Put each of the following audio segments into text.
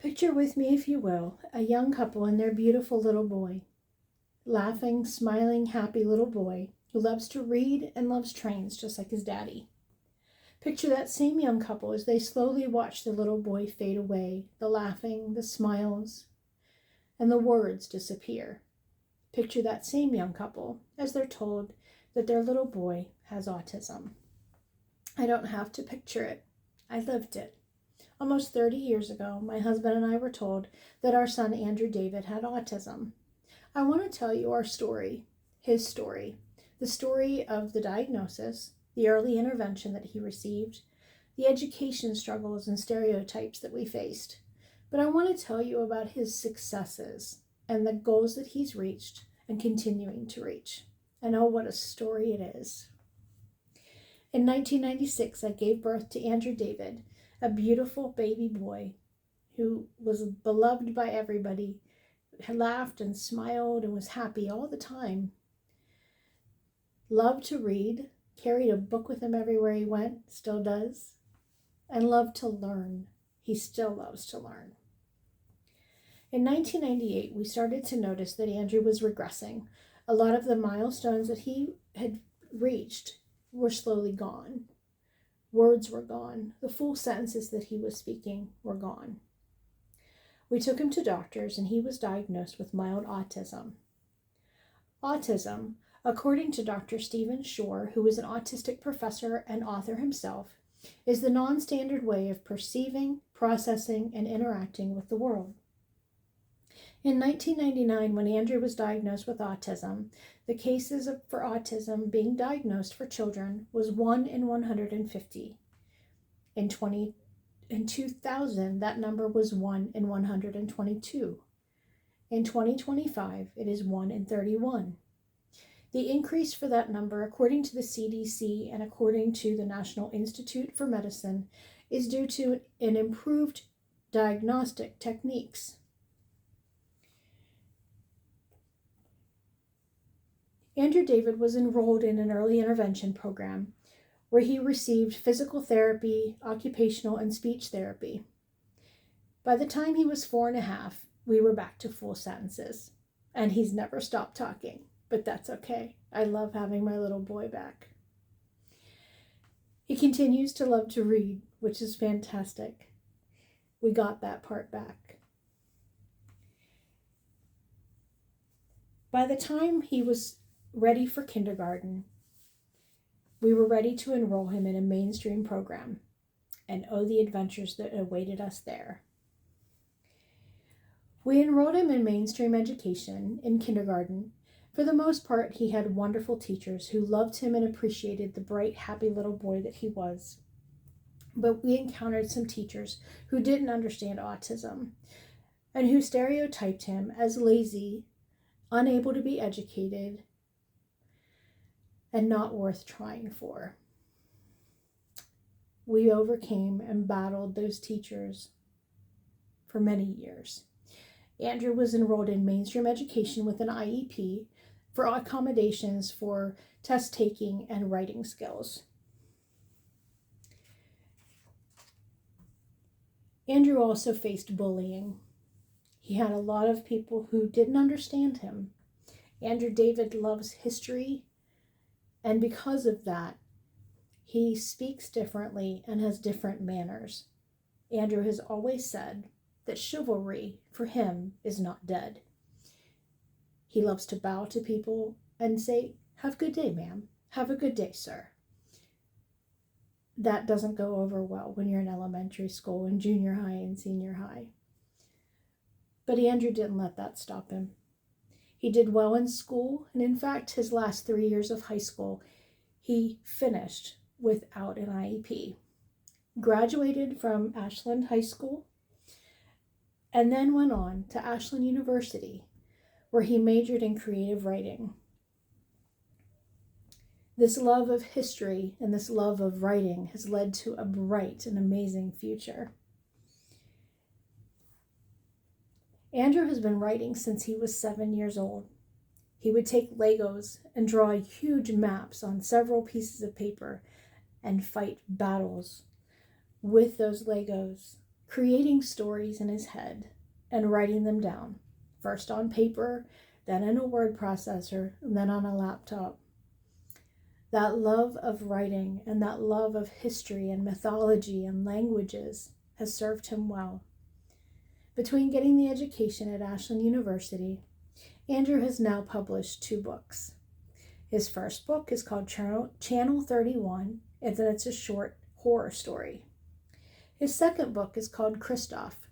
Picture with me, if you will, a young couple and their beautiful little boy. Laughing, smiling, happy little boy who loves to read and loves trains just like his daddy. Picture that same young couple as they slowly watch the little boy fade away, the laughing, the smiles, and the words disappear. Picture that same young couple as they're told that their little boy has autism. I don't have to picture it. I lived it. Almost 30 years ago, my husband and I were told that our son Andrew David had autism. I want to tell you our story, his story, the story of the diagnosis, the early intervention that he received, the education struggles and stereotypes that we faced. But I want to tell you about his successes and the goals that he's reached and continuing to reach. And oh, what a story it is. In 1996, I gave birth to Andrew David, a beautiful baby boy who was beloved by everybody, laughed and smiled and was happy all the time. Loved to read, carried a book with him everywhere he went, still does, and loved to learn. He still loves to learn. In 1998, we started to notice that Andrew was regressing. A lot of the milestones that he had reached were slowly gone. Words were gone. The full sentences that he was speaking were gone. We took him to doctors and he was diagnosed with mild autism. Autism, according to Dr. Stephen Shore, who is an autistic professor and author himself, is the non-standard way of perceiving, processing, and interacting with the world. In 1999, when Andrew was diagnosed with autism, the cases for autism being diagnosed for children was 1 in 150. In 2000, that number was 1 in 122. In 2025, it is 1 in 31. The increase for that number, according to the CDC and according to the National Institute for Medicine, is due to an improved diagnostic techniques. Andrew David was enrolled in an early intervention program where he received physical therapy, occupational, and speech therapy. By the time he was 4.5, we were back to full sentences, and he's never stopped talking, but that's okay. I love having my little boy back. He continues to love to read, which is fantastic. We got that part back. By the time he was ready for kindergarten, we were ready to enroll him in a mainstream program, and oh, the adventures that awaited us there. We enrolled him in mainstream education in kindergarten. For the most part, he had wonderful teachers who loved him and appreciated the bright, happy little boy that he was. But we encountered some teachers who didn't understand autism and who stereotyped him as lazy, unable to be educated, and not worth trying for. We overcame and battled those teachers for many years. Andrew was enrolled in mainstream education with an IEP for accommodations for test taking and writing skills. Andrew also faced bullying. He had a lot of people who didn't understand him. Andrew David loves history, and because of that, he speaks differently and has different manners. Andrew has always said that chivalry for him is not dead. He loves to bow to people and say, "Have a good day, ma'am. Have a good day, sir." That doesn't go over well when you're in elementary school and junior high and senior high. But Andrew didn't let that stop him. He did well in school, and in fact, his last 3 years of high school, he finished without an IEP. Graduated from Ashland High School, and then went on to Ashland University, where he majored in creative writing. This love of history and this love of writing has led to a bright and amazing future. Andrew has been writing since he was 7 years old. He would take Legos and draw huge maps on several pieces of paper and fight battles with those Legos, creating stories in his head and writing them down, first on paper, then in a word processor, and then on a laptop. That love of writing and that love of history and mythology and languages has served him well. Between getting the education at Ashland University, Andrew has now published 2 books. His first book is called Channel 31, and then it's a short horror story. His second book is called Christoph,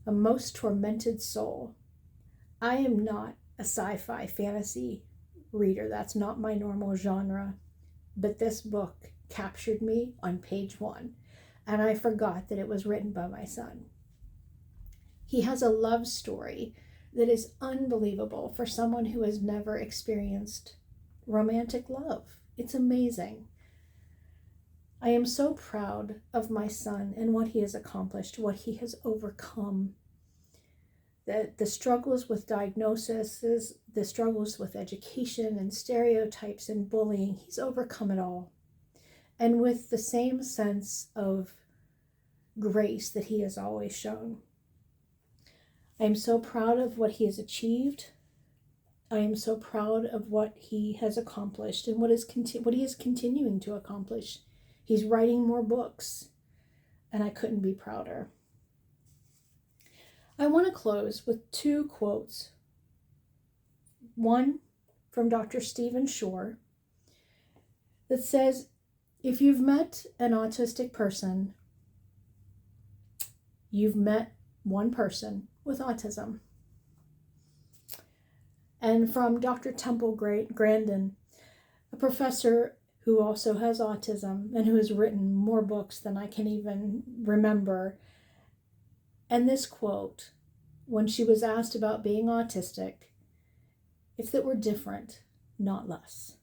A Most Tormented Soul. I am not a sci-fi fantasy reader. That's not my normal genre. But this book captured me on page 1, and I forgot that it was written by my son. He has a love story that is unbelievable for someone who has never experienced romantic love. It's amazing. I am so proud of my son and what he has accomplished, what he has overcome. The struggles with diagnoses, the struggles with education and stereotypes and bullying, he's overcome it all. And with the same sense of grace that he has always shown. I am so proud of what he has achieved. I am so proud of what he has accomplished and what he is continuing to accomplish. He's writing more books, and I couldn't be prouder. I want to close with 2 quotes. One from Dr. Stephen Shore that says, if you've met an autistic person, you've met one person with autism. And from Dr. Temple Grandin, a professor who also has autism and who has written more books than I can even remember. And this quote, when she was asked about being autistic, it's that we're different, not less.